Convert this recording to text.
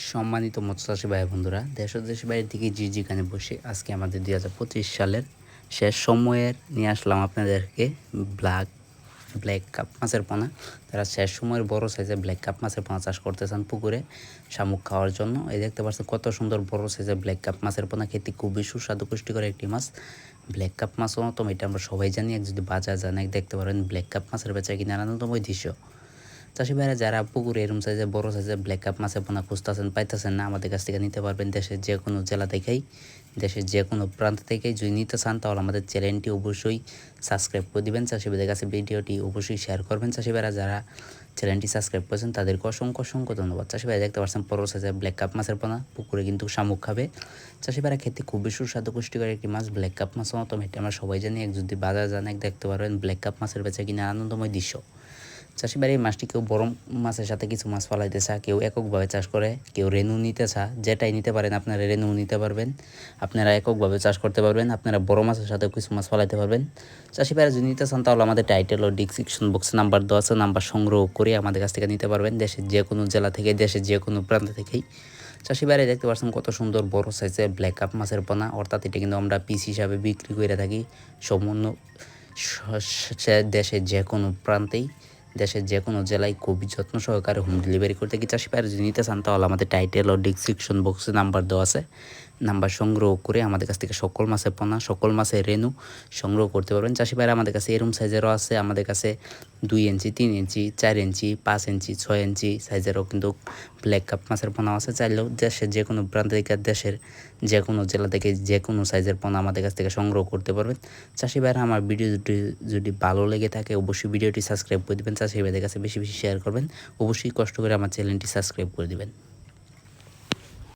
সম্মানিত মৎস্যচাষী ভাই বন্ধুরা, দেশ ও দেশের বাইরে থেকে যেখানে বসে আজকে আমাদের 2025 সালের শেষ সময়ের নিয়ে আসলাম আপনাদেরকে ব্ল্যাক কাপ মাছের পোনা। তারা শেষ সময়ের বড় সাইজের ব্ল্যাক কাপ মাছের পোনা চাষ করতে চান পুকুরে শামুক খাওয়ার জন্য। এই দেখতে পাচ্ছেন কত সুন্দর বড় সাইজের ব্ল্যাক কাপ মাছের পোনা, খেতে খুবই সুস্বাদু পুষ্টিকর একটি মাছ। ব্ল্যাক কাপ মাছ অন্যতম, এটা আমরা সবাই জানি। এক যদি বাজার যান এক দেখতে পারেন ব্ল্যাক কাপ মাছের বেচা কিনে আনন্দময় দৃশ্য। চাষি ভাইরা যারা পুকুরে এরম সাইজের বড় সাইজের ব্ল্যাক কাপ মাছের পোনা খুঁজতেছেন, পাইতেছেন না, আমাদের কাছ থেকে নিতে পারবেন। দেশের যে কোনো জেলা থেকেই, দেশের যে কোনো প্রান্ত থেকেই যদি নিতে চান তাহলে আমাদের চ্যানেলটি অবশ্যই সাবস্ক্রাইব করে দিবেন। চাষি ভাইদের কাছে ভিডিওটি অবশ্যই শেয়ার করবেন। চাষি ভাইরা যারা চ্যানেলটি সাবস্ক্রাইব করেছেন তাদেরকে অসংখ্য অসংখ্য ধন্যবাদ। চাষি ভাই দেখতে পাচ্ছেন বড় সাইজের ব্ল্যাক কাপ মাছের পোনা, পুকুরে কিন্তু শামুক খাবে। চাষি ভাইরা খেতে খুবই সুস্বাদু পুষ্টিকর একটি মাছ ব্ল্যাক কাপ মাছ অন্যতম, এটা আমরা সবাই জানি। এক যদি বাজার যান এক দেখতে পারবেন ব্ল্যাক কাপ মাছের বেচা কিনা আনন্দময় দৃশ্য। চাষি বাড়ির মাছটি কেউ বড় মাছের সাথে কিছু মাছ ফালাইতে চা, কেউ এককভাবে চাষ করে, কেউ রেনু নিতে চা, যেটাই নিতে পারেন আপনারা রেনু নিতে পারবেন। আপনারা এককভাবে চাষ করতে পারবেন, আপনারা বড় মাছের সাথে কিছু মাছ ফালাইতে পারবেন। চাষি বাড়ি যদি নিতে চান তাহলে আমাদের টাইটেল ও ডিসক্রিপশন বক্সে নাম্বার দেওয়া আছে, নাম্বার সংগ্রহ করে আমাদের কাছ থেকে নিতে পারবেন, দেশের যে কোনো জেলা থেকে, দেশের যে কোনো প্রান্ত থেকেই। চাষি বাড়ি দেখতে পাচ্ছেন কত সুন্দর বড় সাইজের ব্ল্যাক কাপ মাছের পোনা, অর্থাৎ এটা কিন্তু আমরা পিস হিসাবে বিক্রি করে থাকি সম্পূর্ণ দেশের যে কোনো প্রান্তেই, দেশের যে কোনো জেলায় খুবই যত্ন সহকারে হোম ডেলিভারি করতে কি। চাষি ভাইরা যদি নিতে চান তাহলে আমাদের টাইটেল ও ডিসক্রিপশন বক্সে নাম্বার দেওয়া আছে, নাম্বার সংগ্রহ করে আমাদের কাছ থেকে সকল মাছের পোনা, সকল মাছের রেনু সংগ্রহ করতে পারবেন। চাষি ভাইরা আমাদের কাছে এরম সাইজেরও আছে, আমাদের কাছে 2 ইঞ্চি, 3 ইঞ্চি, 4 ইঞ্চি, 5 ইঞ্চি, 6 ইঞ্চি সাইজেরও কিন্তু ব্ল্যাক কাপ মাছের পোনা আছে। চাইলেও দেশের যে কোনো প্রান্ত থেকে, দেশের যে কোনো জেলা থেকে যে কোনো সাইজের পোনা আমাদের কাছ থেকে সংগ্রহ করতে পারবেন। চাষি ভাইরা আমার ভিডিও যদি ভালো লেগে থাকে অবশ্যই ভিডিওটি সাবস্ক্রাইব করে দেবেন। চাষি ভাইদের কাছে বেশি বেশি শেয়ার করবেন। অবশ্যই কষ্ট করে আমার চ্যানেলটি সাবস্ক্রাইব করে দেবেন।